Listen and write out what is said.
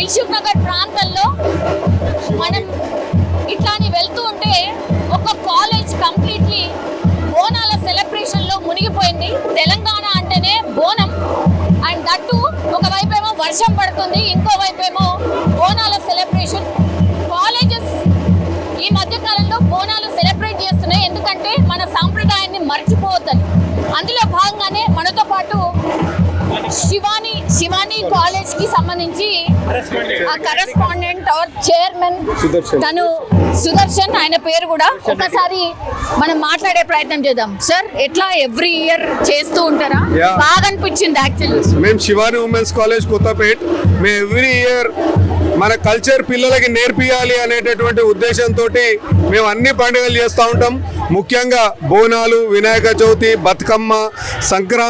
దిల్సుఖ్ నగర్ ప్రాంతంలో మనం ఇట్లాని వెళ్తూ ఉంటే ఒక కాలేజ్ కంప్లీట్లీ బోనాల సెలబ్రేషన్ లో మునిగిపోయింది. తెలంగాణ అంటేనే బోనం, అండ్ దట్టు ఒకవైపేమో వర్షం పడుతుంది, ఇంకోవైపేమో బోనాల సెలబ్రేషన్. కాలేజెస్ ఈ మధ్య కాలంలో బోనాలు సెలబ్రేట్ చేస్తున్నాయి, ఎందుకంటే మన సాంప్రదాయాన్ని మర్చిపోవద్దని. అందులో భాగంగానే మనతో పాటు శివాని కాలేజ్ కి సంబంధించి కరెస్పాండెంట్ ఆర్ చైర్మన్ తను సుదర్శన్, ఆయన పేరు కూడా ఒకసారి మనం మాట్లాడే ప్రయత్నం చేద్దాం. సార్, ఎట్లా ఎవ్రీ ఇయర్ చేస్తూ ఉంటారా? బాగా అనిపించింది యాక్చువల్లీ. మేము శివాని ఉమెన్స్ కాలేజ్ కొత్తపేట్, మేము ఎవ్రీ ఇయర్ మన కల్చర్ పిల్లలకి నేర్పియాలి అనేటటువంటి ఉద్దేశంతో మేము అన్ని పండుగలు చేస్తూ ఉంటాం. ముఖ్యంగా బోనాలు, వినాయక చవితి, బతుకమ్మ, సంక్రాంతి